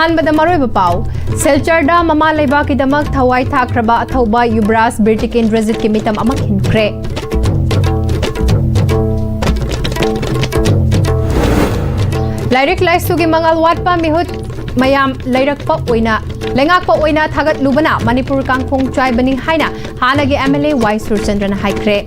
अहानबदा मरोइब पाउ सेल्चरदा ममा लेबा की दमक थवाई थाख्रबा अथौबा युब्रास बिर्टिकेन रजित की मितम अमक हिनख्रे लाइरिक लाइसुगी मंगल वाटपा मिहुत मयाम लैरकपा ओइना लेंगाकपा ओइना थागत लुबना मणिपुर कांगखोंग चाइबनी हाइना हानागी एमएलए वाई सुरचंद्रन हाइख्रे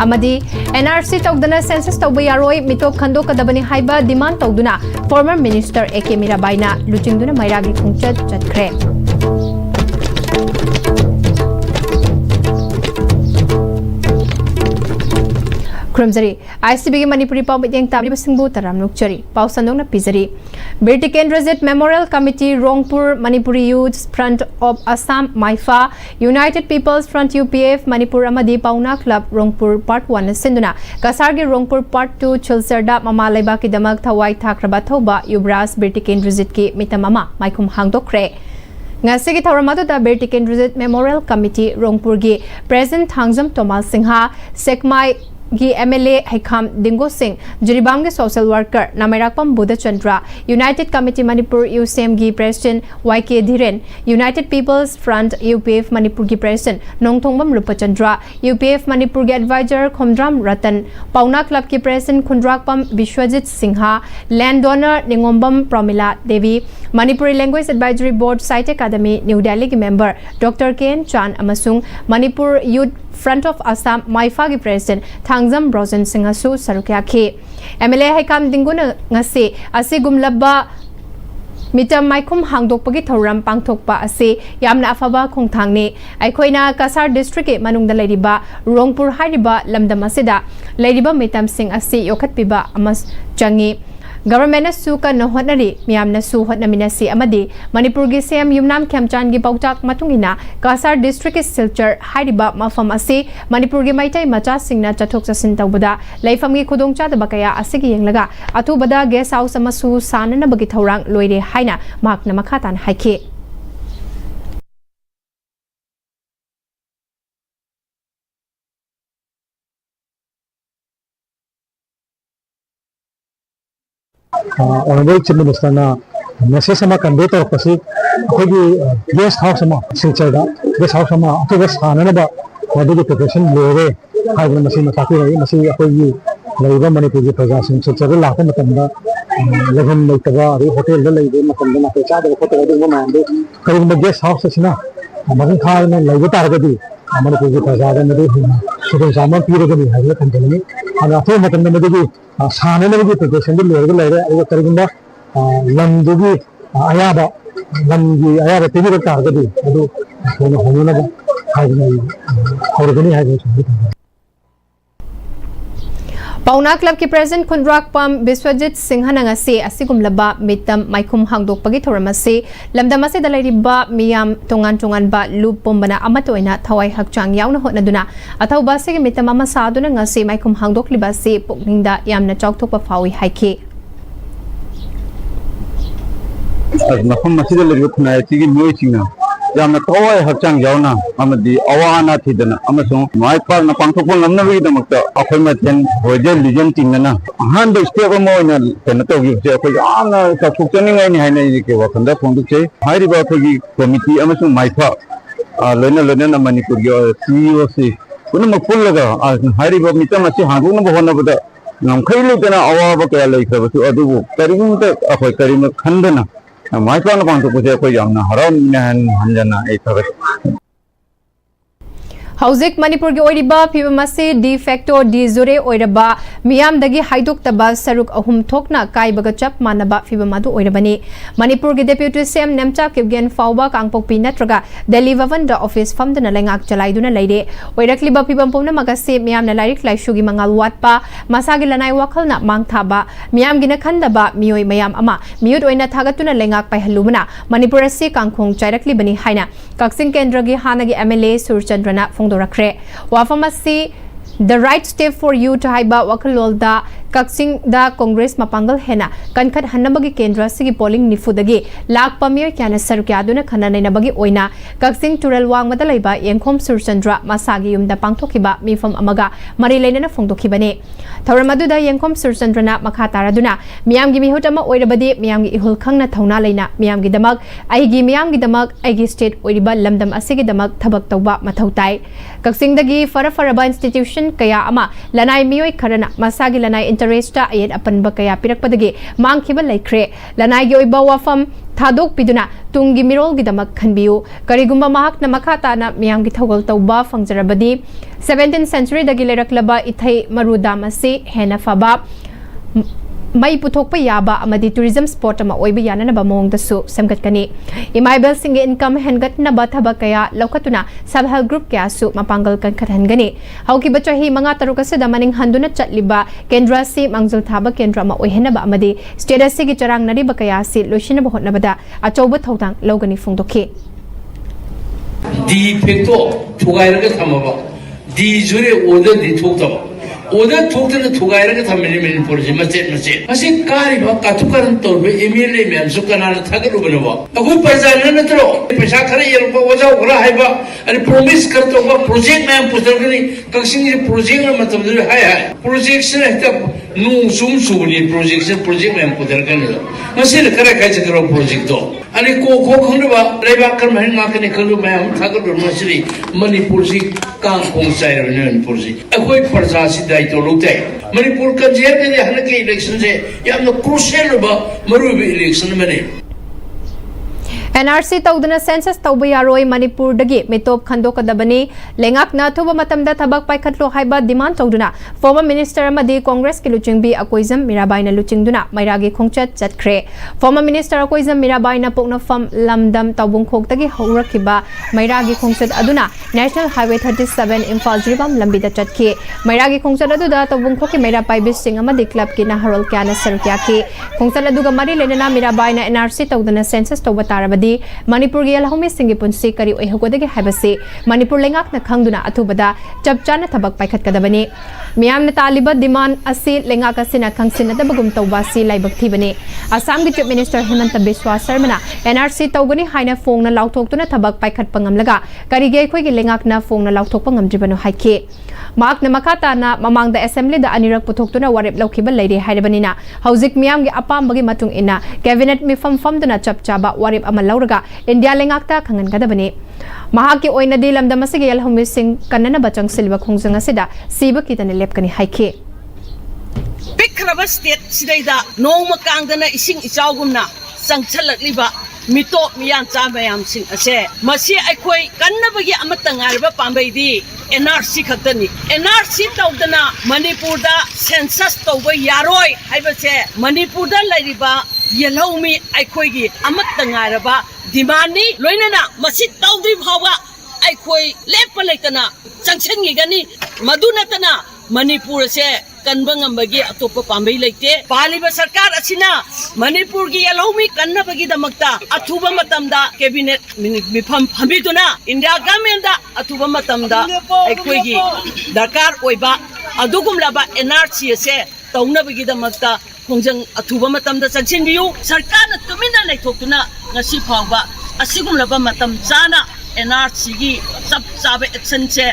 अमदी एनआरसी तौदना सेंसस तौब यारोय मितोप खंदोकदबनी हाइबा डिमांड तौदुना फॉर्मर मिनिस्टर एके मीराबाईना लुचिंगदुना मैरागी खुंचत चतख्रे खुरमजरी ICB की मणिपुरी पाव मितेंग ताबलिब सिंबु तराम नुकचरी पाव संदोंगना पिजरी बिर्टिकेन रजित मेमोरियल कमिटी रोंगपुर Manipuri Youth Front of Assam माइफा United People's Front UPF Manipur अमदी पाउना क्लब रोंगपुर पार्ट 1 सिंदुना कसार के रोंगपुर पार्ट 2 चिलसरदा ममा लेबा की दमक थवाई थाख्रबा थौबा युब्रास बिर्टिकेन रजित की मितम अमा माइखुम हांगदोख्रे ngasi ki thawramadu da Bir Tikendrajit Memorial Committee रोंगपुर की प्रेसिडेंट थांगजम तोमाल सिंहा सेकमाई की MLA हैखाम दिंगो सिंह जिरीबाम के social worker Nameirakpam Buddha Chandra United Committee Manipur UCM की president YK Dhiren United People's Front UPF Manipur की प्रेसिडेंट नोंगथोंगबम रूपचंद्रा UPF मणिपुर के एडवाइजर खोमद्राम रतन पाउना क्लब की president Khundrakpam Bishwajit Sinha land donor Ningombam Pramila Devi Manipuri language advisory board Sahitya Akademi New Delhi की मेंबर डॉक्टर केन चांद अमसुंग Manipur Youth Front of Assam माइफा की प्रेसिडेंट थांगजम ब्रोजन सिंह असु सरुक्याखी MLA हैकाम दिंगुन ngasi asigumlaba मितम माइखुम हांगदोकपगी थौरम पांगथोकपा असे यामना अफबा खोंथांगने अखोइना कसार डिस्ट्रिक्ट के मनुंगदा लैरिबा रोंगपुर हाइरिबा लमदम असेदा लैरिबा मितम सिंह असे योखतपिबा अमस चंगी गवर्नमेंट सु का नहोनरी मियामना सु होनमिनसी अमदी मणिपुर की सीएम युमनाम खेमचान की पौताक मतुंगिना कासार डिस्ट्रिक्ट के सिलचर हाइरिबा मफम असे मणिपुर की मैtai मचा सिंगना चथोक चसिन तौबदा लैफम की खुदोंचादबा कया असेगी येंगलगा अथुबदा गेस्ट हाउस अमसु साननबगी थौरांग लोइरे हाइना माकना मखातान हाइखे Honorable Chief Minister na message sama convey to kasi akogi guest house sama silchar da guest house sama ato sana na ba madu ki profession lore hai na masi mataki rahi masi akogi laiba manipur ki praja sin silchar la ta matam da lagam mai ta ari hotel da laibe matam da na pe cha da hotel da ma ande kari ma guest house sina magan kha na laiba tar ga di manipur ki praja da madu so zaman pira ga ni hai na kan ni ana ato matam da madu साने की preparation लोग लेरे करीगुंबा लंदुगी अयाबा लंगी अयाबा तेजी तारगदी अदु होनो होनो हाइगनी होरगनी हाइगनी पाउना club की president Khundrakpam Vishwajit सिंहना से असिगुमलबा मितम माइखुम हांगदोकपगी थोरमसे लमदमसे दलैरिबा मियाम तोंगान तोंगानबा loop पोंबना अमतोइना थवाई हकचांग यावना होनदुना अथौबा से मितम अमा सादुना ngasi माइखुम हांगदोकलिबा से पोकनिंगदा यामना चौथोकपा फावी हाइखे मफम मसिदा लरिबा खुनायतिगी मोइसिंगना यामना तवाई हकचांग यावना अमदी अवाना थिदना अमसों माइपार ना पांथोकपन लमनबगी दमकता अखोय मथेन होजे लिजन तिंगना हान द स्टेप मोइना तेन तोगी जे अखोय यामना चौथोकचनिंगाय नि हायना के वखंदा फोंदुचे हाइरिबा अखोगी कमिटी अमसों माइफा लोइना लोइना मणिपुर की CEO से पुनम पुल्लगा हाइरिबा मितम असे हागुन बहनबदा नमखैलुतना अवाबा कया लैखबसु अदुबु करिगुंता अखोय करिम खंदना माइपान पांथोकपसे अखोय यामना हरामना हंजना ए थबस हौजिक मणिपुर की ओइरिबा फिबम असे डी फैक्टो डी जुरे ओइरबा मियामदगी हाइदोक्तबा सरुक अहुम थोकना काइबगा चप मानबा फिबम अदु ओइरबनी मणिपुर की डेप्यूटी सीएम नेमचा किबगेन फाउबा कांगपोकपी नत्रगा दिल्ली भवन द ऑफिस फमदना लेंगाक चलाइदुना लेरे ओइरक्लिबा फिबम पुमना मगसे मियामना लाइरिक लाइसुगी मंगाल वाटपा मसागी लनाई वखलना मांगथाबा मियामगिना खंदबा मियोय मयाम अमा मियुत ओइना थागतुना लेंगाक पाइहलुबना मणिपुर असे कांगखोंग चाइरक्लिबनी हाइना कक्सिंग केंद्र की हानगी MLA सुरचंद्रना फोंदोरखरे वाफम असे The right step for you to haiba wakalolda Kakching da Congress Mapangal Hena Kankat Hanabagi Kendra Sigi polling Nifudagi Lak Pamir Kana Sarukaduna Kanana Nabagi Oina Kakching Tural Wang Madalaiba Yankom Surchandra Masagi Yum da Pangtokiba Mifam Amaga Marilena Fongtokibane Tauramaduda Yankom Surchandrana Makataraduna Miam Gimi Hotama Oirabadi Miam Ihul Kangna Tauna Lena Miam Gidamak Aigi Miam Gidamak Aigi State Oiriba Lamdam Asigi Damak Tabak Tauba Matautai Kakching Dagi Faraba Institution Kaya Ama Lanai Mioi Karana Masagi Lanai Interesta Ayed Apanba Kaya Pirakpadagi Mangkiba Laikre Lanai Yoiba Wafam Thadok Piduna Tungi Mirol Gidamak Kanbiu Karigumba Mahak na Makata na Miyam Gitawal Tauba Fangjarabadi 17th century Dagi Leraklaba Ithay Marudamasi Hena Faba May Putok Yaba Amadi tourism spot ama Oiba Yana na Bamong Dasu Samgat Kani Imaibel Singi income Hengat na Bataba Kaya Laukatuna Subhel Group Kaya Su Mapangal Kan Katangani Hauki Bachahi Mga Tarukasa Damaning Handuna Chatliba Kendra Si Mangzul Taba Kendra Ma Oihena Ba Amadi Stada Sigi Charang Nariba Kaya Si Lushina Bahot Nabada Achoba Tautang Logani Fungdoki Di Pecto Tugairaga Tamaba Di Jure Oda Di Tokaba Oda Tokana Tugairaga Tamini for Jimaset Masi Kari Katukaran Torbe Emile Mem Sukana Tagarubanova. A good Pazana Tro Pesakari was out Rahaiba and promise Kartova project man Putarani Kaxing project Matam High projection at no Sum Suni projection project man Putarani. Masi the Karakachakaro project though. And a Kokondova, Rebakar Mahakan Kalumam Tagaru Masri Manipuri Kang Kong side of Noon-Istv. A quick Parzasi died to Lute. Manipur can get the Hanaki elections. You have no crucial about Marubi election money. NRC Taudana Census Taubayaroi Manipur Dagi Mitop Kandoka Dabani Lengak na Tuba Matamda Tabak Paikatlo Haiba demand Tauduna former Minister Amadi Congress Kiluchingbi Akoizam Mirabai na Luchingduna Mairagi Kongchat Chatkre former Minister Akoizam Mirabai na Pokna Fam Lamdam Taubungkok Dagi Horakiba Mairagi Kongchat Aduna National Highway 37 Imphal Jibam Lambida Chatki Mairagi Kongchat Aduda Taubungkoki Mirabai Bising Amadi Club ki na Harol Kana Sarukyaki Kongchat Aduga Mari Lenana Mirabai na NRC Taudana Census Taubatarabadi Manipur gi alhome singi punsi kari oi hogodagi habase Manipur lengak na khangduna athubada chapchana thabak paikhat kadabani miyam na taliba demand asi lengak asina khangsin da bagum tawba si laibak thibani Assam gi Chief Minister Hemanta Biswa Sarmana NRC tawgani haina phong na lauthok thabak paikhat pangamlaga kari ge khoi gi lengak na phong na lauthok pangamjibanu haike Mark na makata na mamang da assembly da anirak puthok tuna warep laukhiba leire hairebanina hauzik miyam gi apam bagi matung ina cabinet mi fam duna chapchaba warep amal lauraga India lengakta khangan kadabani mahaki oina di lamda masigi alhumi sing kanana bachang silba khongjang asida siba kitane lepkani haike Pikraba state sidaida noma kangdana ising ichawgumna sangchalakliba mito miyang chamayam sing ase masi aikoi kannabagi amatangarba pambaidi NRC khatani NRC tawdana Manipur da census tawba yaroi haibase Manipur da lariba yelhomi aikoi gi amatangarba dimani loinana masi tawdri bhawa aikoi lepa leitana changchengi gani madunatana Manipur se kanbangam bagi atopa pambai leite paliba sarkar asina Manipur gi yalhomi kanna bagi damakta athuba matamda cabinet mifam phambiduna India government da athuba matamda aikoi gi darkar oiba adugum laba NRC se tauna bagi damakta khongjang athuba matamda changchenbiu sarkar na tumina leithoktuna ngasi phawba asigum laba matam chana NRC gi sab sabe action se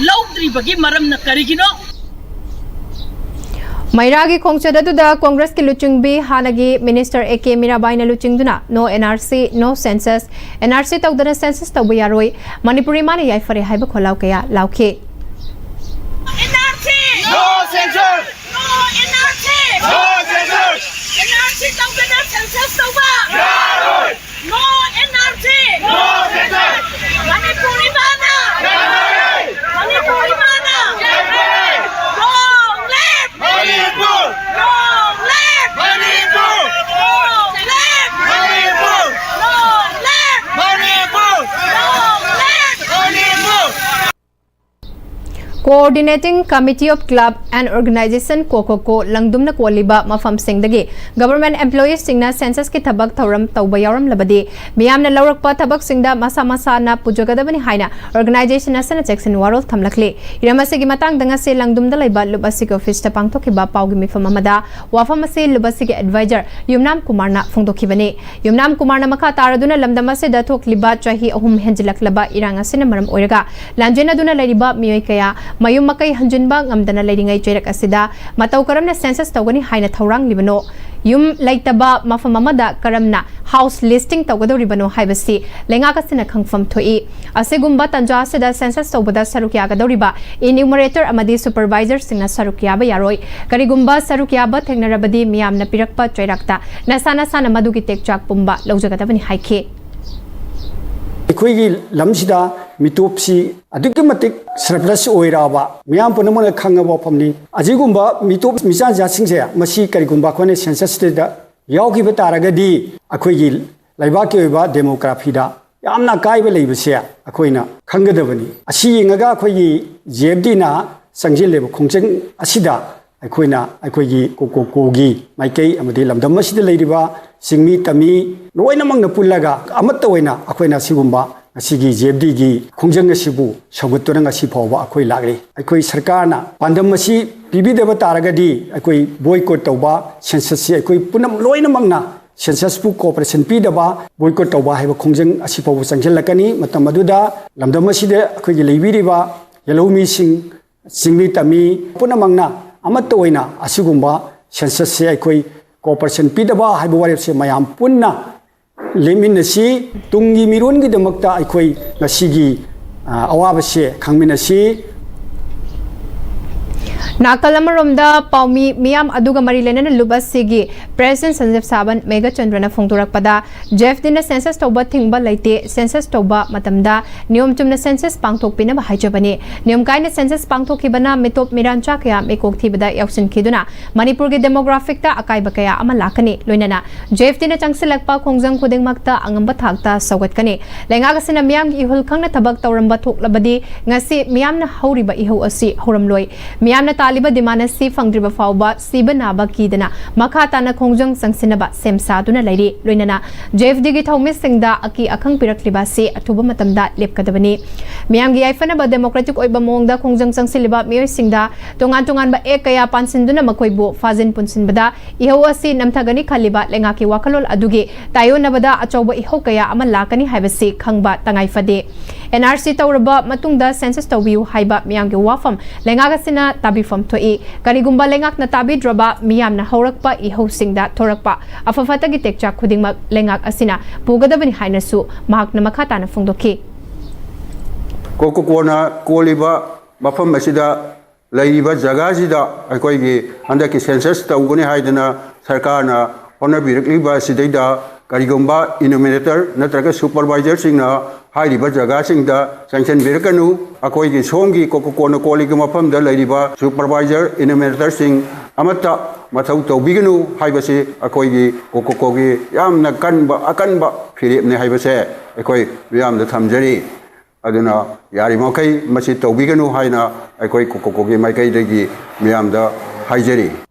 laudri bagi maram na karigino Mairagi Kongchad aduda Congress ki Luchingbi Hanagi Minister AK Mirabai na Luchingduna no NRC no census NRC tawdana census tawbayaroi Manipuri mani yai fare haiba kholau kaya lauke NRC no census no NRC no census NRC tawdana census tawba yaroi no NRC no census Manipuri mana Manipuri mana Manipur! No left! Manipur! No left! Manipur! No left! Manipur! No left! Manipur! Coordinating Committee of Club and Organization Ko Langdumna Koliba Mafam Singdagi Government Employees Singna Census Ki Tabak Tauram Taubayaram Labadi Miamna Laurakpa Tabak Singda Masa na Pujagadabani Haina Organization Asana Jackson Warol Tamlakli Iramasi Matang Dangase Langdumda Laiba Lubasik Office Tapangto Kiba Paugimi Famamada Wafamase Lubasik Advisor Yumnam Kumarna Fungdokibani Yumnam Kumarna Maka Taraduna Lamdamase Datok Liba Chahi Ahum Henjilak Laba Irangasina Maram Oiraga Lanjena Duna Lariba Mioikaya Mayum Makai Hanjunba Ngamdana Ladingai Jerak Asida Matau Karamna Census Tawani Haina Taurang Libano Yum Laitaba Mafamamada Karamna House Listing Tawado Ribano Haibasi Lengakasina Kangfam Toi Asegumba Tanja Seda Census Tawada Sarukiaga Doriba Enumerator Amadi Supervisor Sina Sarukiaba Yaroi Karigumba Sarukiaba Tegnarabadi Miam Napirakpa Jerakta Nasana Sana Maduki Tekjak Pumba Laujagatavani Haike ꯑꯩꯈꯣꯏꯒꯤ ꯂꯝꯁꯤꯗ ꯃꯤꯇꯣꯞꯁꯤ ꯑꯗꯨꯛꯀꯤ ꯃꯇꯤꯛ surplus ꯑꯣꯏꯔꯕ ꯃꯤꯌꯥꯝ ꯄꯨꯝꯅꯃꯛꯅ ꯈꯪꯉꯕ ꯋꯥꯐꯝꯅꯤ ꯑꯁꯤꯒꯨꯝꯕ ꯃꯤꯇꯣꯞ ꯃꯤꯆꯥꯟꯖꯥꯠꯁꯤꯡꯁꯦ ꯃꯁꯤ ꯀꯔꯤꯒꯨꯝꯕ ꯑꯩꯈꯣꯏꯅ ꯁꯦꯟꯁꯁꯇ ꯌꯥꯎꯈꯤꯕ ꯇꯥꯔꯒꯗꯤ ꯑꯩꯈꯣꯏꯒꯤ ꯂꯩꯕꯥꯛꯀꯤ ꯑꯣꯏꯕ ꯗꯦꯃꯣꯒ꯭ꯔꯥꯐꯤꯗ ꯌꯥꯝꯅ ꯑꯀꯥꯏꯕ ꯂꯩꯕꯁꯦ ꯑꯩꯈꯣꯏꯅ ꯈꯪꯒꯗꯕꯅꯤ ꯑꯁꯤ ꯌꯦꯡꯉꯒ ꯑꯩꯈꯣꯏꯒꯤ JFDꯅ ꯆꯪꯁꯤꯜꯂꯤꯕ ꯈꯣꯡꯖꯪ ꯑꯁꯤꯗ ꯑꯩꯈꯣꯏꯅ ꯑꯩꯈꯣꯏꯒꯤ ꯀꯣꯀꯣꯀꯣꯒꯤ ꯃꯥꯏꯀꯩ ꯑꯃꯗꯤ ꯂꯝꯗꯝ ꯑꯁꯤꯗ ꯂꯩꯔꯤꯕ ꯁꯤꯡꯃꯤ ꯇꯝꯃꯤ ꯂꯣꯏꯅꯃꯛꯅ ꯄꯨꯜꯂꯒ ꯑꯃꯠꯇ ꯑꯣꯏꯅ ꯑꯩꯈꯣꯏꯅ ꯁꯤꯒꯨꯝꯕ ꯉꯁꯤꯒꯤ JFDꯒꯤ ꯈꯣꯡꯖꯪ ꯑꯁꯤꯕꯨ ꯁꯧꯒꯠꯇꯨꯅ ꯉꯁꯤ ꯐꯥꯎꯕ ꯑꯩꯈꯣꯏ ꯂꯥꯛꯂꯤ ꯑꯩꯈꯣꯏ ꯁꯔꯀꯥꯔꯅ ꯄꯥꯟꯗꯝ ꯑꯁꯤ ꯄꯤꯕꯤꯗꯕ ꯇꯥꯔꯒꯗꯤ ꯑꯩꯈꯣꯏ ꯕꯣꯏꯀꯣꯠ ꯇꯧꯕ ꯁꯦꯟꯁꯁꯁꯤ ꯑꯩꯈꯣꯏ ꯄꯨꯝꯅꯃꯛ ꯂꯣꯏꯅꯃꯛꯅ ꯁꯦꯟꯁꯁꯄꯨ ꯀꯣꯑꯣꯄꯔꯦꯁꯟ ꯄꯤꯗꯕ ꯕꯣꯏꯀꯣꯠ ꯇꯧꯕ ꯍꯥꯏꯕ ꯈꯣꯡꯖꯪ ꯑꯁꯤ ꯐꯥꯎꯕ ꯆꯪꯁꯤꯜꯂꯛꯀꯅꯤ ꯃꯇꯝ ꯑꯗꯨꯗ ꯂꯝꯗꯝ ꯑꯁꯤꯗ ꯑꯩꯈꯣꯏꯒꯤ ꯂꯩꯕꯤꯔꯤꯕ ꯌꯦꯜꯍꯧꯃꯤꯁꯤꯡ ꯆꯤꯡꯃꯤ ꯇꯝꯃꯤ ꯄꯨꯝꯅꯃꯛꯅ ꯑꯃꯠꯇ ꯑꯣꯏꯅ ꯑꯁꯤꯒꯨꯝꯕ ꯁꯦꯟꯁꯁꯁꯦ ꯑꯩꯈꯣꯏ ꯀꯣꯑꯣꯄꯔꯦꯁꯟ ꯄꯤꯗꯕ ꯍꯥꯏꯕ ꯋꯥꯔꯦꯞꯁꯦ ꯃꯌꯥꯝ ꯄꯨꯟꯅ ꯂꯦꯞꯃꯤꯟꯅꯁꯤ ꯇꯨꯡꯒꯤ ꯃꯤꯔꯣꯟꯒꯤꯗꯃꯛꯇ ꯑꯩꯈꯣꯏ ꯉꯁꯤꯒꯤ ꯑꯋꯥꯕꯁꯦ ꯈꯪꯃꯤꯟꯅꯁꯤ Nakalamaromda Paumi Miam Aduga Marilena Lubasigi President Sanjeev Saban Mega Chandrana Fongturakpada Jeff Dina Census Toba Thingba Laite Census Toba Matamda Niom Tumna Census Pangtokpina Bahajabani Niom Kaina Census Pangtokibana Mitop Mirancha Kaya Mekok Thibada Yausin Kiduna Manipur ge demographic ta akai bakaya ama lakani loinana Jeff Dina Changsilakpa Khongjang Khudingmakta Angamba Thakta Sawatkani Lengagasina Miam gi ihul khangna thabak tawramba thoklabadi ngasi Miamna Hauriba ihu asi Horamloi Miamna Taliba Dimanasi Fangdriba Fauba Siba Naba Kidana Makatana Khongjang Sangsinaba Semsaduna Lady Loinana Jeff Digi Thomas Singda Aki Akang Piraklibasi Atuba Matamda Lepkadabani Miamgi Aifanaba Democratic Oiba Mongda Khongjang Sangsiliba Mio Singda Tungan ba Ekaya Pansinduna Makoibu Fazin Punsinbada Ihawasi Namtagani Kaliba Lengaki Wakalol Adugi Tayo Nabada Achoba Ihokaya Amalakani Habasi Kangba Tangai Fade NRC Tauraba Matungda Census Tawiu Haiba Miamgi Wafam Lengagasina Tabi from Toi, Karigumba Lengak na Tabi Draba, Miam na Horakpa, Ihosing da Torakpa, Afafatagi Tekchak Kuding Mag Lengak Asina, Pugadabani Hainasu, Mahak na Makata na Fungdoki. Kokokona, Koliba, Bafam Masida, Laiba Zagazida, Akoigi, Andaki Census, Tawuni Haidana, Sarkana, Honorably Sidida, Karigumba, Enumerator, Natraga Supervisor Singna, Hairiba Jagasingda, Sanction Virkanu, Akoigi Songi, Kokokona Koligama from the Ladiba, Supervisor, Enumerator Sing, Amata, Matauto Biganu, Haibasi, Akoigi, Kokokogi, Yam Nakanba, Akanba, Philip Nehaibase, Akoi, Yam the Tamjari, Aduna, Yarimokai, Masito Biganu, Haina, Akoi Kokokogi, Makai Degi, Miam the Haijeri.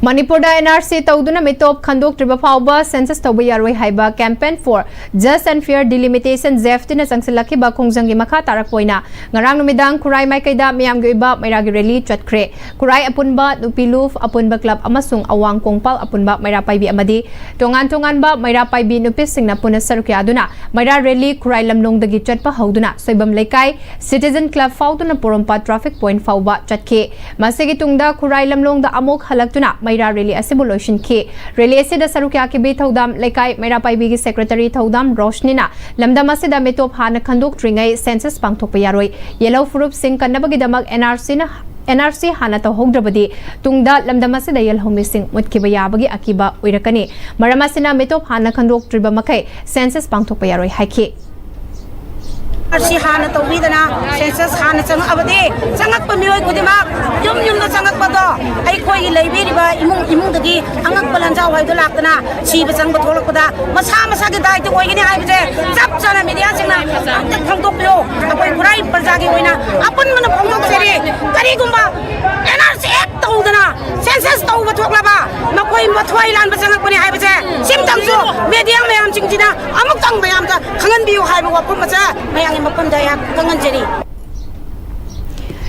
Manipur NRC Tauduna Mitop Khandok Triba Fauba Census Toba Yaroi Haiba Campaign for Just and Fair Delimitation Zeftina Sangsilaki Ba Khongjang Maka Tarakpoina Ngarang Numidang Kurai Maikaida Miam Giba Mairagi Rally Chatkre Kurai Apunba Nupiluf Apunba Club Amasung Awang Kongpal Apunba Maira Paibi Amadi Tongan Ba Maira Paibi Nupis Singna Puna Sarukia Aduna Maira Rally Kurai Lamlong Dagi Chatpa Hauduna Soibam Lekai Citizen Club Fautuna Porompa Traffic Point Fauba Chatke Masigi Tungda Kurai Lamlong da Amok Halaktuna Maira Rally Assimilation K. Rally Asida Sarukia Kibi Thaudam Lekai Maira Paibi Secretary Thaudam Roshnina Lamdam Asida Mitop Hana Khandok Tringai Census Pangtokpayaroi Yellow Furup Sing Kanabagidamag NRC Hana Hogdrabadi Tungda Lamdam Asida Yelhomi Sing Mutkibaya Bagi Akiba Uirakani Maramasina Mitop Hana Khandok Triba Makai Census Pangtokpayaroi Haiki Arsi hana to widana census hana sang abade sangak pamioi kudima yum yum na sangak pado ai koi leibi riba imung dagi angak balanjau hai do lakna si basang batholak pada masa ke dai to koi ni hai bje chap chana media singna tak thangtok pyo apoi purai parja gi hoina apun mana phongok seri kari gumba NRC act to dana census to bathok laba makoi mathwai lan basangak pani hai bje sim tamsu media mayam chingtina amuk tang mayam ta khangan biu hai ba wapum macha mayang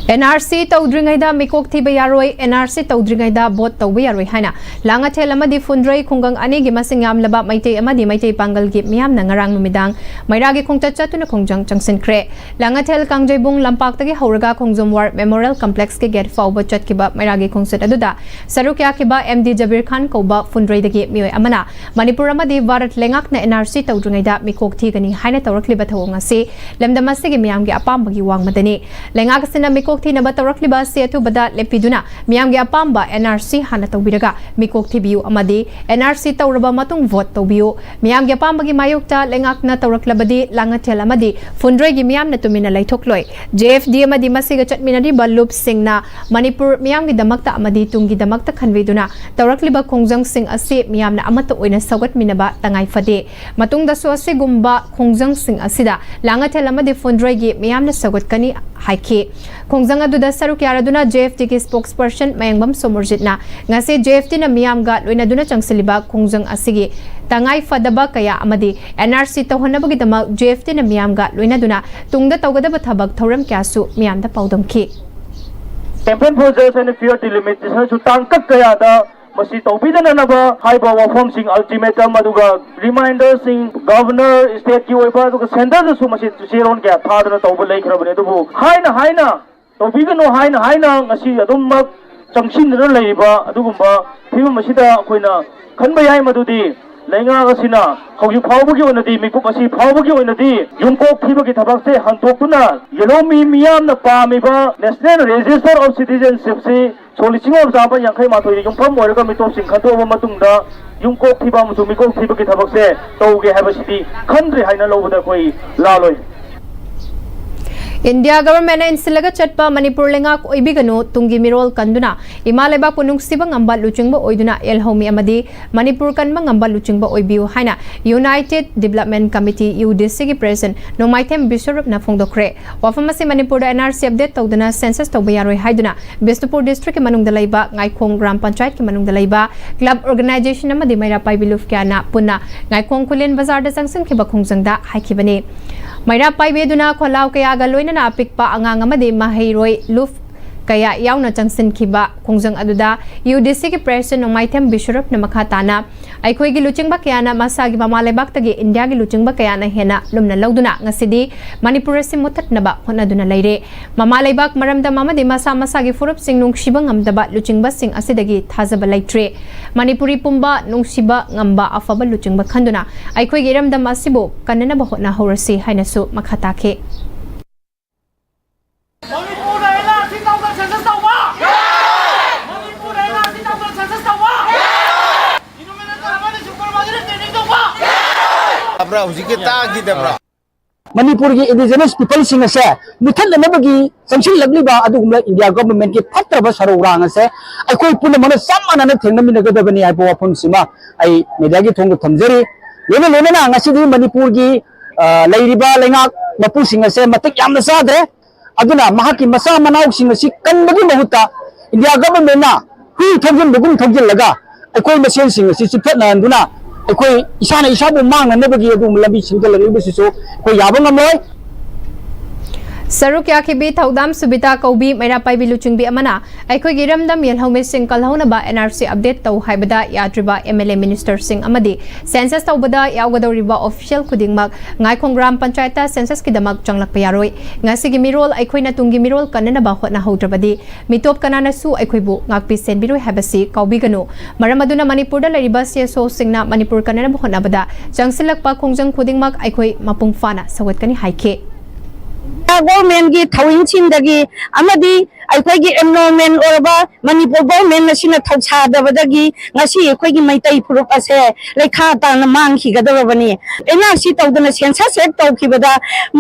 NRC tawdringaida mikok thiba yaroi NRC tawdringaida bot tawbi yaroi haina langa thel amadi fundroi khungang ani gi masing yam laba maitei amadi maitei pangal gi miam na ngarang numidang maira gi khongcha chatuna khongjang changsin khre langa thel kangjebung lampak tagi hauraga khongjom war memorial complex ke get fawba chatkiba maira gi khongset aduda sarukya kiba MD Jabir Khan koba fundroi dagi mioi amana Manipur amadi Bharat lengak na NRC tawdringaida mikok thigani haina tawrakliba thawong ase lamdamase gi miam gi apam bagi wang madani lengak sina mikok thina batarak liba se tu bada lepiduna miam gi apamba NRC hana tawbiraga mikok thibiu amadi NRC tawraba matung vote tawbiu miam gi apamba gi mayokta lengak na tawrak labadi langathel amadi fundroi gi miam na tumina laithokloi JFD amadi masiga chatminari balup singna Manipur miam gi damakta amadi tungi damakta khanveduna tawrak liba khongjang sing ase miam na amata oina sagat minaba tangai fade matung da so ase gumba khongjang sing asida langathel amadi fundroi gi miam na sagat kani haike khongjang aduda saruk yaraduna JFT ki spokesperson mayangbam somorjitna ngase JFT na miyamga loina duna changsiliba khongjang asigi tangai fadaba kaya amadi NRC tawhanabagi dama JFT na miyamga loina duna tungda tawgadaba thabak thoram kyasu miyamda paudamki campaign projects and fear delimitation su tangkak kaya da masi tawbidana naba haiba wafom sing ultimatum aduga reminder sing governor state ki oiba aduga center su masi cheron kya thadana tawba leikrabane dubu haina tawbigano haina ngasi adummak changsinna leiba adugumba phibam masida akoina khanba yai madudi lenga asina hauju phawbagi onadi mikuk asi phawbagi onadi yumkok thibagi thabak se hantokuna yelomi miyam na pamiba national register of citizenship se solicing of zaba yankhai mathoi yumpham oiraga mitop sing khantoba matungda yumkok thiba musu mikok thibagi thabak se tawge habasidi khandri haina lobada koi laloi India government insilaga chatpa Manipur lengak oibigano tungi mirol kanduna imaleba punung sibang amba luchingba oiduna elhomi amadi Manipur kanma amba luchingba oibiu haina United Development Committee UDC gi president Nomaitem Bishop na phongdokre wafamasi Manipur NRC update tawduna census tawbayaroi haiduna Bisnupur district ki manungda laiba ngaikhong gram panchayat ki manungda laiba club organization amadi maira paibiluf kyana punna ngaikhong kulen bazar da sangsin ki bakhongjangda haikibani maira paibeduna kholau kaya galoina na apikpa angang amadi mahairoi luf kaya yauna changsin khiba khongjang aduda UDC ki president Nomaitem Bishop na makhatana aikoi gi luchingba kaya na masagi mamalebak tagi India gi luchingba kaya na hena lumna lauduna ngasidi Manipur sim mutat naba honaduna leire mamalebak maramda mamadi masa masagi furup sing nungsiba ngamdaba luchingba sing asidagi thazaba laitre Manipuri pumba nungsiba ngamba afaba luchingba khanduna aikoi gi ramda masibo kanana ba hona horasi hainasu makhatake Manipur ki indigenous people sing ase mithal nabagi sanction lagli ba adugumla India government ki phatraba sarurang ase aikoi puna mana samana na thengnami nagadabani ai pawapun sima ai media gi thong thamjari lena na ngasi di Manipur gi leiriba lengak mapu sing ase matik yamna sadre aduna mahaki masa manau sing ase kanbagi mahuta India government na hui thongjin bugum thongjin laga aikoi masen sing ase chipna anduna aikoi isana isabu mangna nabagi adum lambi singal ribusiso koi yabang amoy Saruk yakibi thaudam subita kaubi maira paibi luchingbi amana aikoi giramdam yelhome sing kalhauna ba NRC update tau haibada yadriba MLA minister sing amadi census taubada yawgadoriba official kudingmak ngai khongram panchayata census kidamak changlak payaroi ngasi gi mirol aikoi na tungi mirol kanana ba hotna hodrabadi mitop kanana su aikoi bu ngakpi senbiroi habasi kaubi gano maramaduna Manipur da lariba CSO singna Manipur kanana ba hotna bada changsilak pa khongjang kudingmak aikoi mapung fana sawat kani haike government gi thawing chin dagi amadi ꯑꯩꯈꯣꯏꯒꯤ enrolment ꯑꯣꯏꯔꯕ Manipur government ꯑꯁꯤꯅ ꯊꯧꯁꯥꯗꯕꯗꯒꯤ ꯉꯁꯤ ꯑꯩꯈꯣꯏꯒꯤ ꯃꯩꯇꯩ ꯐꯨꯔꯨꯞ ꯑꯁꯦ ꯂꯩꯈꯥ ꯇꯥꯅ ꯃꯥꯡꯈꯤꯒꯗꯧꯔꯕꯅꯤ ꯑꯦꯟꯑꯥꯔꯁꯤ ꯇꯧꯗꯅ census ꯍꯦꯛ ꯇꯧꯈꯤꯕꯗ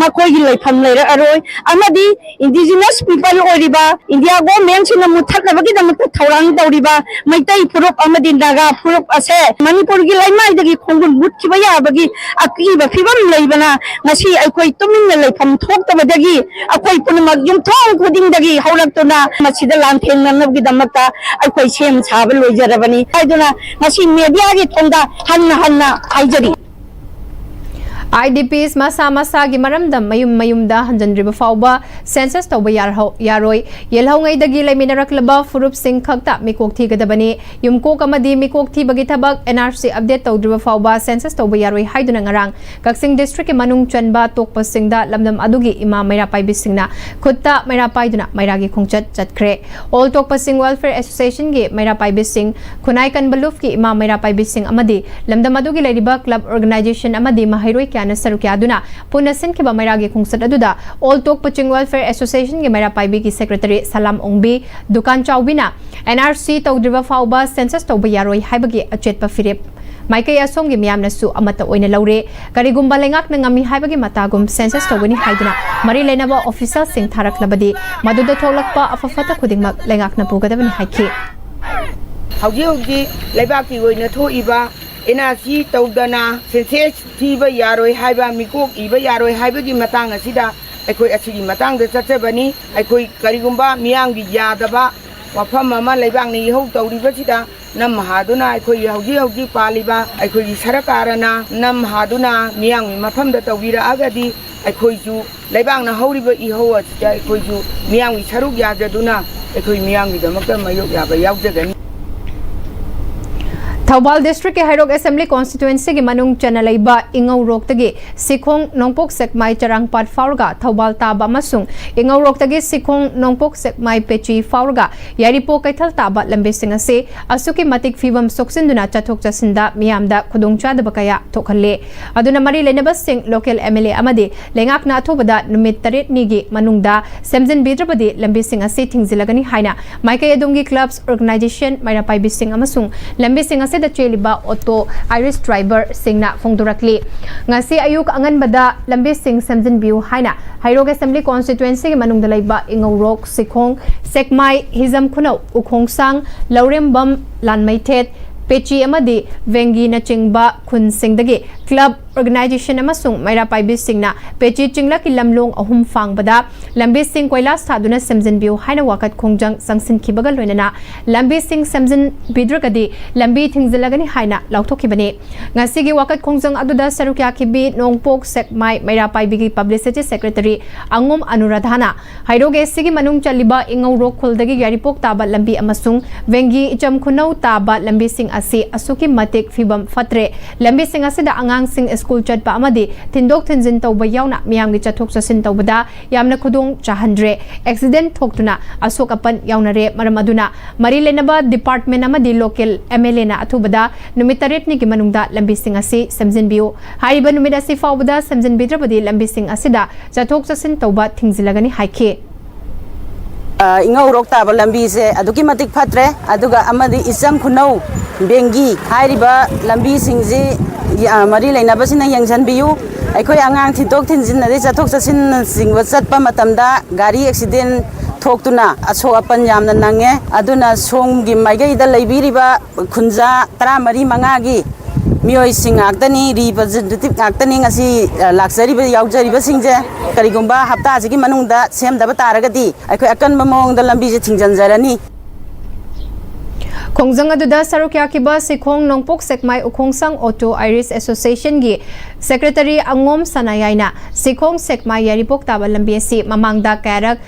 ꯃꯈꯣꯏꯒꯤ ꯂꯩꯐꯝ ꯂꯩꯔꯛꯑꯔꯣꯏ ꯑꯃꯗꯤ ꯏꯟꯗꯤꯖꯤꯅꯁ ꯄꯤꯄꯜ ꯑꯣꯏꯔꯤꯕ ꯏꯟꯗꯤꯌꯥ ꯒꯣꯔꯃꯦꯟꯁꯤꯅ ꯃꯨꯠꯊꯠꯅꯕꯒꯤꯗꯃꯛꯇ ꯊꯧꯔꯥꯡ ꯇꯧꯔꯤꯕ ꯃꯩꯇꯩ ꯐꯨꯔꯨꯞ ꯑꯃꯗꯤ ꯅꯥꯒꯥ ꯐꯨꯔꯨꯞ ꯑꯁꯦ ꯃꯅꯤꯄꯨꯔꯒꯤ ꯂꯩꯃꯥꯏꯗꯒꯤ ꯈꯣꯡꯒꯨꯟ ꯃꯨꯠꯈꯤꯕ ꯌꯥꯕꯒꯤ ꯑꯀꯤꯕ ꯐꯤꯕꯝ ꯂꯩꯕꯅ ꯉꯁꯤ ꯑꯩꯈꯣꯏ ꯇꯨꯃꯤꯟꯅ ꯂꯩꯐꯝ ꯊꯣꯛꯇꯕꯗꯒꯤ ꯑꯩꯈꯣꯏ ꯄꯨꯝꯅꯃꯛ ꯌꯨꯝꯊꯣꯡ ꯈꯨꯗꯤꯡꯗꯒꯤ ꯍꯧꯔꯛꯇꯨꯅ ꯃꯁꯤꯗ ꯂꯥꯟꯊꯦꯡꯅꯅꯕꯒꯤꯗꯃꯛꯇ ꯑꯩꯈꯣꯏ ꯁꯦꯝ ꯁꯥꯕ ꯂꯣꯏꯖꯔꯕꯅꯤ ꯍꯥꯏꯗꯨꯅ ꯉꯁꯤ ꯃꯦꯗꯤꯌꯥꯒꯤ ꯊꯣꯡꯗ ꯍꯟꯅ ꯍꯥꯏꯖꯔꯤ IDPs masa masagi maramdam mayumda hanjandriba fauba census tauba yaroi yelhau ngai dagi leminaraklaba furup sing khakta mikok thigadabani yumkok amadi mikok thibagi thabak NRC update tawdriba fauba census tauba yaroi haiduna ngarang Kaksing district ke manung chanba tokpa singda lamdam adugi ima maira paibi singna khutta maira paiduna mairagi khongchat chatkre all tokpa sing welfare association ge maira paibi sing khunai kan baluf ki ima maira paibi sing amadi lamdam adugi leiriba club organization amadi mahairoi na sarukya aduna punasin ki bamayra gi khungsat aduda all tok paching welfare association gi mayra paibi ki secretary salam ongbi dukan chawbina NRC tawdriba fauba census tawba yaroi haibagi achetpa firep maikai asong gi miyamna su amata oina laure karigumba lengak na ngami haibagi matagum census tawbani haiduna mari lenaba officer sing tharak labadi maduda tholakpa afafata khudingmak lengak na pugadabani haiki hauji lebaki oina thoiba NRC tawdana census thiba yaroi haiba mikok iba yaroi haibagi matang asida aikoi asigi matang da chatchabani aikoi karigumba miyang gi yadaba wafam ama leibang ni hau tawriba sida nam haduna aikoi hauji paliba aikoi sarakarana nam haduna miyang mafam da tawira agadi aikoi ju leibang na hauriba I hau asida aikoi ju miyang saruk yadaduna aikoi miyang gi damakta mayok yaba yaujagani Thawbal district ke Hairok assembly constituency ki manung chanalaiba ingau rok tagi sikhong nongpok sekmai charang pat faurga Thawbal taba masung ingau rok tagi sikhong nongpok sekmai pechi faurga yaripo kaithal taba lambe singa se asuki matik fiwam soksinduna chathok chasinda miyamda khudongchada bakaya thokhalle aduna mari lenaba sing local MLA amadi lengak na thobada numit taret nigi manungda semjin bidrabadi lambe singa se thingzilagani haina maikai adungi clubs organization maira pai bising amasung lambe singa da cheliba auto Irish driver singna phongdurakli ngasi ayuk angan bada lambe sing samjin biu haina Hairok assembly constituency ke manung dalaiba ingorok sikhong sekmai hizam khunau ukhongsang laurembam lanmaithet pechi amadi vengi na chingba khun singdagi club organization amasung maira paibi singna pechi chingla ki lamlong ahum fangbada lambi sing koila saduna semjin biu haina wakat khongjang sangsin khibaga loinana lambi sing semjin bidragadi lambi thingzilagani haina lauthokibani ngasi gi wakat khongjang aduda sarukya khibi nongpok sekmai maira paibi gi publicity secretary angom anuradhana Hairok sigi manung chaliba ingau rok kholdagi yaripok taba lambi amasung vengi icham khunau taba lambi sing asi asuki matik fibam fatre lambi sing asida angang sing school chatpa amadi tindok thinjin tawba yauna miyam gi chathok chasin tawbada yamna khudong chahandre accident thoktuna asok apan yaunare maram aduna mari lenaba department amadi local MLA na athubada numitaret ni gi manungda lambi sing asi samjin biu hariba numida si fawbada samjin bidrabadi lambi sing asida chathok chasin tawba thingzilagani haike ingau rok taba lambi se aduki matik phatre aduga amadi isam khunau bengi hairiba lambi singji mari leinaba sina yangjan biu aikoi angang thidok thinjin nari chathok chasin singwa chatpa matamda gari accident thoktuna aso apan yamna nange aduna somgi maigai da leibiriba khunja 13 mangagi mioi singaktani representative ngaktani ngasi laksariba yaujariba singje karigumba hapta asigi manungda semdaba taragadi aikoi akan mamong da lambi je thingjanjarani Khongjang aduda sarukya kiba sikhong nongpok sekmai ukhongsang auto Irish association gi secretary angom sanayaina sikhong sekmai yaripok taba lambi si mamangda karak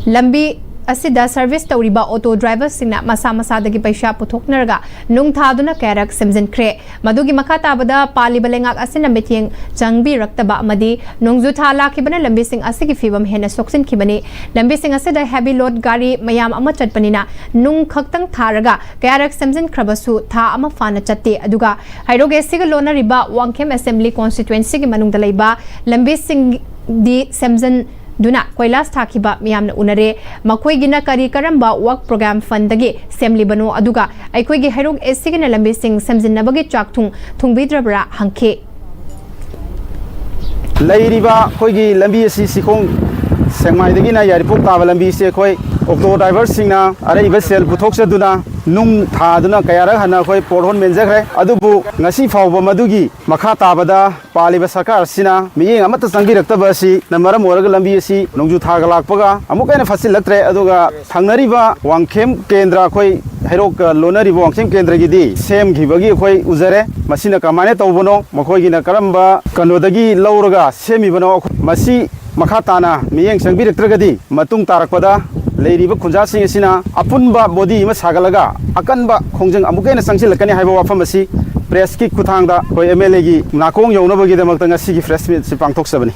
lambi asida service tawriba auto driver singna masa dagi paisa puthoknarga nung thaduna karak semjin khre madugi makha tabada pali balengak asina mething changbi raktaba amadi nungju thala khibana lambi sing asigi fibam hena soksin khibani lambi sing asida heavy load gari mayam ama chatpanina nung khaktang tharaga karak semjin khrabasu tha ama fana chatte aduga Hairok siga lona riba wangkhem assembly constituency gi manung dalaiba lambi sing di semjin दुना कोइलास थाखिबा मियामना उनरे मखोइगिना करी Karamba work programme fund दगे सेमलिबनो अदुगा अखोइगी हैरोग एसिगिना लंबी सिंग सेमजिनबगे चाकथुंग थुंगबिद्रबरा हंखे लैरिबा खोइगी लंबी असि सिखोंग सेंगमाइदगिना यारिपोक ताबा लंबी से खोइ octo driver सिंगना अरेइबा cell पुथोक्सदुना नुंग थादुना कयारा हना खोइ पोरहोन मेंजखरे अदुबु ngasi फावबा मदुगी मखा ताबदा पालिबा सरकार सिना मियेंग अमत संगिरक्तबा असि नमरम ओरग लंबी असि नोंजु थागा लाकपगा अमुकैना फसिलक्त्रे अदुगा थांगनरिबा वांगखेम केंद्र खोइ हैरोक लोनरिबा वांगखेम केंद्रगिदी सेम घिबगी खोइ उजरे मसिना कमाने तौबनो मखोइगिना करंबा कनोदगी लौरगा सेमिबनो मसि मखा ताना मियेंग संगिरक्त्रगदी मतुंग तारकपदा लेरिबा खुंजासिंग असिना अपुनबा बॉडी मा सागलगा अकनबा खोंजंग अमुकेना संगसिलकनी हाइबा वाफम असि प्रेस की खुथांगदा कोई एमएलए गी नाकोंग यौनबगीदमक्ता ngasi gi फ्रेश मीट सि पांगथोक्सबनी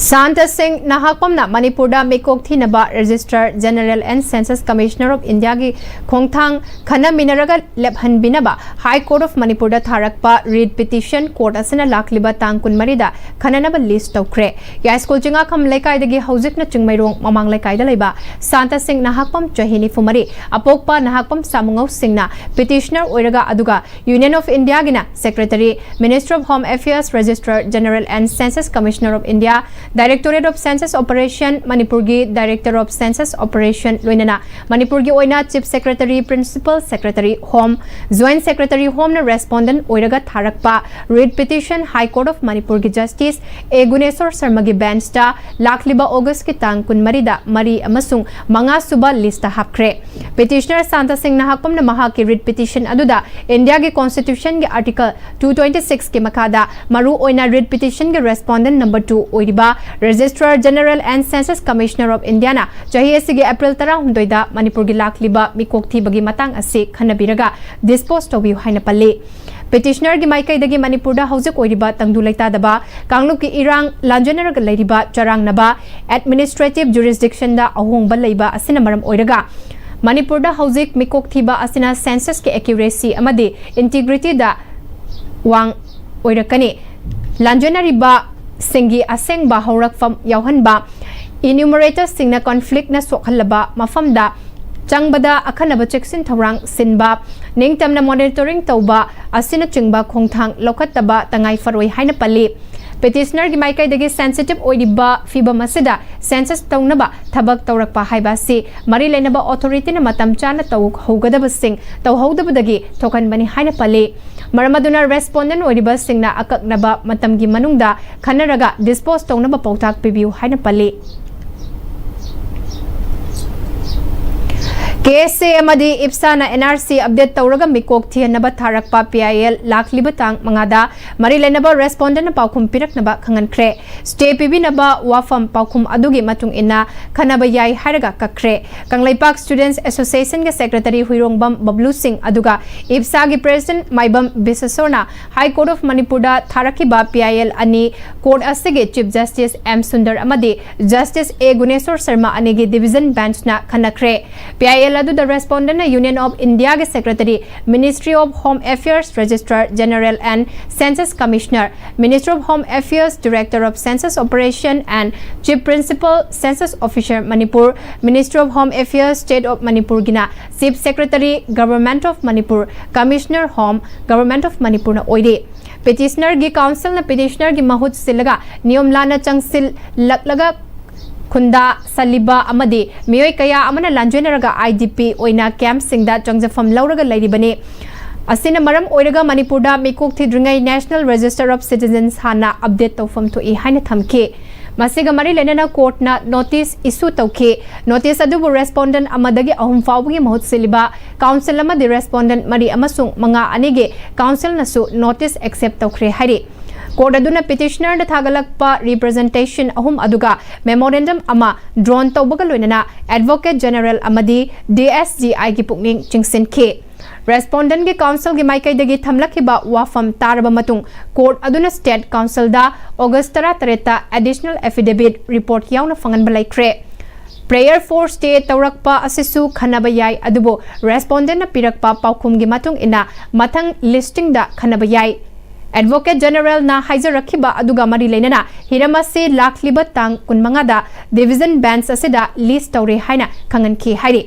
Santa Singh Nahakpamna Manipurda Mikok Thinaba Registrar General and Census Commissioner of India gi Khongthang Khana Minaraga Lephan Binaba High Court of Manipurda Tharakpa read petition court asina lakliba tangkun marida Khananaba list tokre ya school chinga kham lekai dagi haujikna chingmairong mamang lekai da leiba Santa Singh Nahakpam Chahini Fumari Apokpa Nahakpam Samungau Singna petitioner oiraga aduga Union of India gina Secretary Minister of Home Affairs Registrar General and Census Commissioner of India Directorate of Census Operation Manipurgi Director of Census Operation Loinana Manipurgi Oina Chief Secretary Principal Secretary Home Joint Secretary Home na Respondent Oiraga Tharakpa read petition High Court of Manipurgi Justice Egunesor Sarmagi bench ta Lakliba August ki tang kun marida mari amasung manga suba list hapkre Petitioner Santa Singh Nahakpam na mahaki read petition aduda India gi Constitution gi Article 226 ki makada maru oina read petition gi Respondent number 2 oiriba Registrar General and Census Commissioner of India na chahi asigi April 12 da Manipur gi lakliba mikok thibagi matang ase khanabiraga dispose tobiu haina palle Petitioner gi maikai dagi Manipur da haujik oiriba tangdu laita daba kanglup ki irang lanjener ga leiriba charang naba administrative jurisdiction da ahongba leiba asina maram oiraga Manipur da haujik mikok thiba asina census ki accuracy amadi integrity da wang oirakani lanjener ba Singi aseng ba horak fam yauhan ba enumerator singna conflict na sokhalaba mafam da changbada akhanaba cheksin thorang sinba ningtamna monitoring tauba asina chingba khongthang lokhataba tangai faroi haina pali petitioner gi maikai dagi sensitive oidiba fiba masida census taunaba thabak taurakpa haiba si mari lenaba authority na matam chana tau hogadaba sing tau hodabadagi thokan bani haina pali Maramaduna respondent oiriba singna akaknaba matamgi manungda khanaraga dispose taunaba pautak pibiu haina pali KSA amadi IPSA na NRC update tauraga mikok thianaba tharakpa PIL lakliba tang mangada marilenaba respondent na paukhum piraknaba khangankhre stay pibinaba wafam paukhum adugi matung ina khanaba yai haraga kakre Kanglaipak Students Association ge Secretary Huirongbam Bablu Singh aduga IPSA gi President Maibam Bisasona High Court of Manipur da tharakiba PIL ani court asige Chief Justice M Sundar amadi Justice A Guneswar Sharma anigi division bench na khanakre PIL Adu the respondent na Union of India ge Secretary Ministry of Home Affairs Registrar General and Census Commissioner Minister of Home Affairs Director of Census Operation and Chief Principal Census Officer Manipur Minister of Home Affairs State of Manipur gina Chief Secretary Government of Manipur Commissioner Home Government of Manipur na oide petitioner gi council na petitioner gi mahut silaga niyom lana changsil laklaga Khunda Saliba amadi miyoi kaya amana lanjoinaraga IDP oina camp singda changjafam lauraga lairibane asina maram oiraga Manipurda mikok thidringai National Register of Citizens hana update tawfam thoi haina thamke masiga mari lenana court na notice issue tawke notice adubu respondent amadagi ahum fawgi mahut siliba council amadi respondent mari amasung manga anige council nasu notice accept tawkhre hari Court aduna petitioner na thagalakpa representation ahum aduga memorandum ama drawn tawbaga loinana Advocate General amadi DSGI gi pukning chingsin ke respondent gi council gi maikai dagi thamlakhiba wafam taraba matung court aduna state council da August 13 additional affidavit report yauna fangan balai kre prayer for state tawrakpa asisu khanaba yai adubo respondent na pirakpa paukhum gi matung ina mathang listing da khanaba yai Advocate General na haizarakhiba aduga mari leinana hiramase lakliba tang kunmangada division bench asida list tawre haina khanganki hairi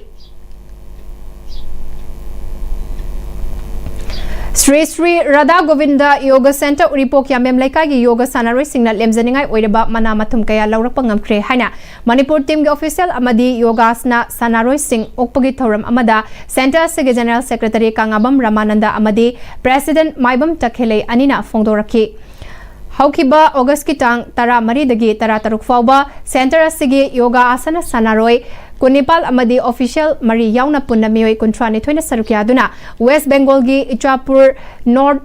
Sri Sri Radha Govinda Yoga Center Uripok Yamem Laikagi Yoga Sanaroi Singna Lemzaningai Oidaba Mana Mathum Kaya Laurakpangam Kre Haina Manipur Team Official Amadi Yogasna Sanaroi Singh Okpagi Thoram Amada Center Sege General Secretary Kangabam Ramananda Amadi President Maibam Takhele Anina Fongdoraki Haukiba August Kitang Tara Maridagi Tara Taruk Fauba Center Sege Yoga Asana Sanaroi Kunipal Amadi Official Mari Yauna Punamioi Kuntrani Twina Sarukiaduna West Bengal Gi Ichapur North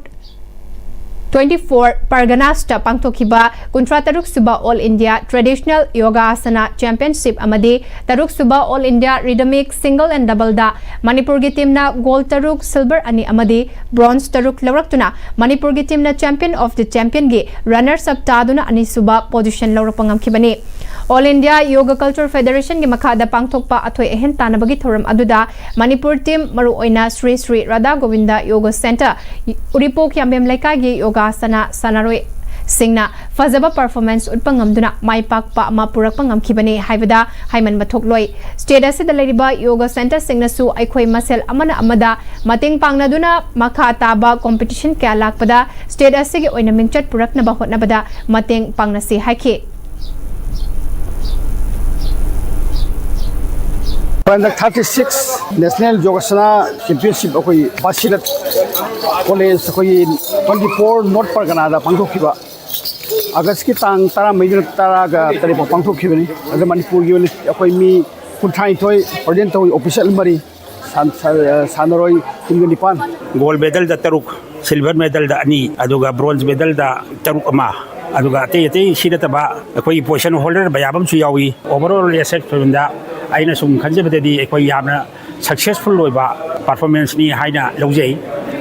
24 Parganas ta Pangtokiba Kuntra Taruk Suba All India Traditional Yoga Asana Championship Amadi Taruk Suba All India Rhythmic Single and Double da Manipur gi team na Gold Taruk Silver ani Amadi Bronze Taruk Lauraktuna Manipur gi team na Champion of the Champion gi Runners up Taduna ani Suba position Laurapangam Kibani All India Yoga Culture Federation gi makada pangthokpa athoi ehen tanabagi thoram aduda Manipur team maru oina Sri Sri Radha Govinda Yoga Center Uripok Yambem Laika gi Yoga Sana Sanaroi Singna Fazaba performance utpangamduna maipakpa ama purakpangam kibani haibada haiman mathokloi state asida leriba Yoga Center Singna su aikhoi masel amana amada mating pangnaduna makha taba competition kya lakpada state asigi oina mingchat purakna ba hotnabada mating pangnasi haiki Under 36 National Yogasana Championship akoi Basilat College akoi 24 North Pargana da pangthokiba August ki tang tara major tara ga tari pangthokibani ada Manipur gi akoi mi kunthai thoi present toi official mari sanaroi tinganipan gold medal da taruk silver medal da ani aduga bronze medal da taruk ama aduga ate sida taba akoi position holder bayabam su yawi overall asset da aina sum khanjabadadi ekoi yamna successful loiba performance ni haina lojei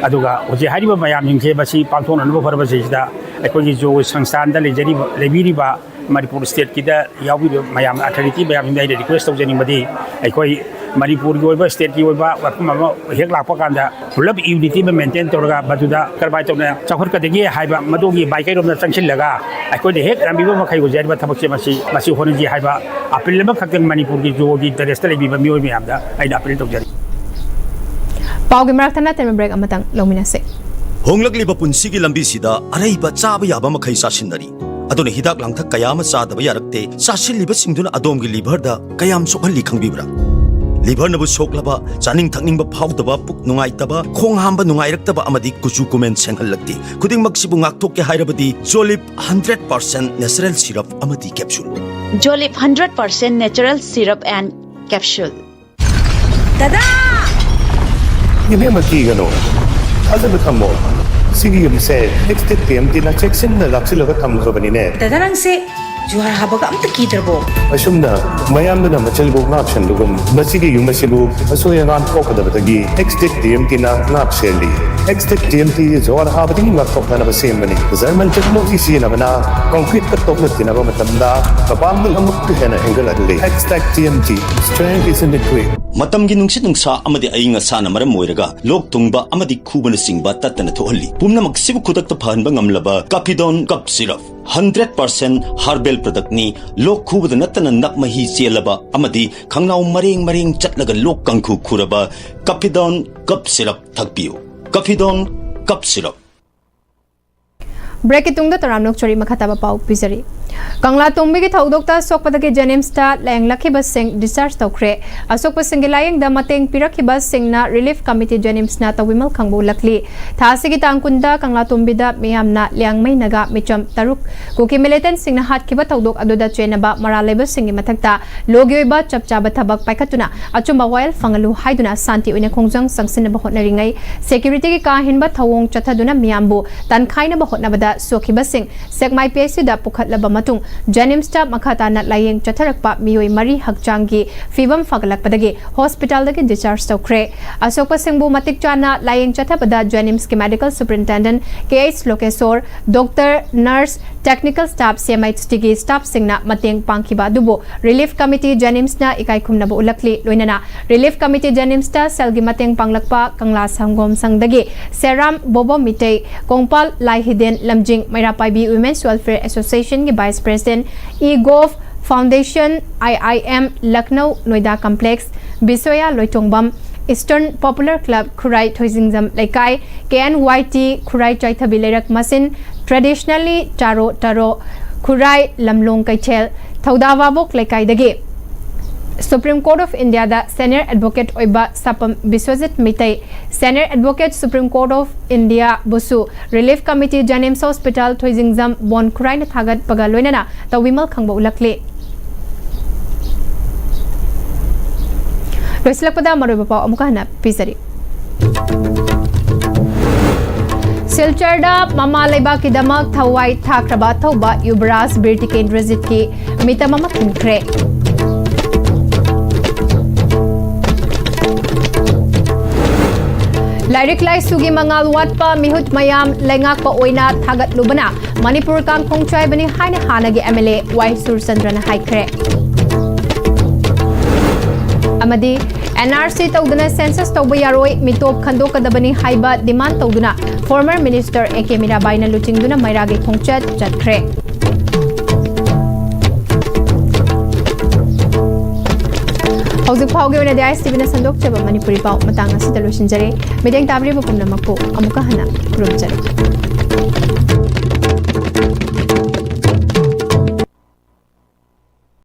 aduga oje hariba mayam jingse basi pangthon anbo farba sida ekoi jo sangstan da lejari lebiriba Manipur state kida yawi mayam authority mayam dai request tojani madi ekoi Manipur gi oiba state gi oiba wapma hek lakpa kanda pulab unity ma maintain torga baduda karbai tona chakhur ka degi haiba madogi baikai rom na changsil laga ekoi de hek rambi ma khai go jari ba thabak che masi honaji haiba apil ma khakeng Manipur gi jo gi interest lebi ba mioi me amda ai apil tojari Paugi Marathana Tem break amatang lomina se Honglakliba punsigi lambi sida araiba chaba yaba makhai sasinari adone hidak langthak kayama chadaba yarakte sasilliba singduna adomgi liver da kayam sokhalli khangbibra liver nabu soklaba chaning thakningba phawdaba puk nungaitaba khong hamba nungairaktaba amadi kuchu kumen senghallakti khuding maksibu ngakthok ke hairabadi Jolip 100% natural syrup amadi capsule Jolip 100% natural syrup and capsule Dada Yeme makigano Azab thammo Sigi yumse next TMT na checksin na laksilaga thamlo banine Dada nang se Juhar habaga amta kidrabo Asumna mayamna na machalbo ngapshan lugum masigi yumasilu asoya ngan kokadabagi next TMT na ngapseli next TMT juhar habadi ngaktok na basemani German technology sina bana concrete ka tokna tinaba matamda kapamul amuk hena angle adli next TMT strength is in the quick Matamgi nungsit nungsa amadi ainga sana maram moiraga lok tungba amadi khubana singba tatana thohalli pumna maksibu khudak ta phanba ngamlaba Capidon cup syrup 100% herbal product ni lok khubada natana nakmahi chelaba amadi khangnaw maring chatlaga lok kangkhu khuraba Capidon cup syrup thakpiu Capidon cup syrup Break itung da taram nok chori makhataba pau pizari Kangla Tumbi ki thaudokta sokpadagi Janimsta lang lakhiba sing discharge tawkre asokpa singilayang da mateng pirakhiba singna relief committee Janimsna tawimal khangbu lakli thasigi tangkunda Kangla Tumbi da miyamna liangmai naga micham taruk kuki militant singna hatkhiba thaudok aduda chenaba maraleba singi mathakta logyoiba chapchaba thabak paikhatuna achumba wail fangalu haiduna santi oina khongjang sangsinaba hotnaringai security ki ka hinba thawong chathaduna miyambu tankhaina ba hotnabada sokhiba sing sekmai pc da pukhatlaba matung Janims ta makhatana layeng chatharakpa mioi mari hakchangi fibam fagalakpadagi hospital dagi discharge tokre Asokpa Singbu matik chana layeng chathapada Janims ki medical superintendent KH Lokesor doctor nurse technical staff CMHT ki staff singna mateng pangkiba dubo relief committee Janims na ikai khumna bo ulakli loinana relief committee Janims ta selgi mateng panglakpa kangla sanggom sangdagi Seram Bobo Mitei Kongpal Lai Hiden Lamjing Mairapaibi Women's Welfare Association ki Vice President E-Gov Foundation IIM Lucknow Noida Complex Bisoya Loitongbam Eastern Popular Club Khurai Thoisingjam Laikai KNYT Khurai Chaithabi Leirak Masin Traditionally Taro Taro Khurai Lamlong Kaichel Thaudawabok Laikai dagi Supreme Court of India da Senior Advocate Oiba Sapam Biswajit Mitai Senior Advocate Supreme Court of India Busu Relief Committee Janims Hospital Thoisingjam Bon Khurai na thagat pagaloinana tawimal khangba ulakle Loislakpada maroiba pau amuka hana pisari Silcharda Mama Laiba ki damak thawai thakraba thauba Yubraj Birti Kendrazit ki mitamama thunkhre Lairik lai sugi mangal watpa mihut mayam lengak pa oina thagat lubana Manipur kam khongchai bani haina hanagi MLA Y Surchandran haikre Amadi NRC tawduna census tawba yaroi mitop khandokadabani haiba demand tawduna former minister AK Mirabai na luchingduna mairagi khongchat chatkre Hauzik Pauge na ISTV na sandok chaba Manipuri pau matang asida losinjare medeng tabri bapum namakpo amuka hana kurumjare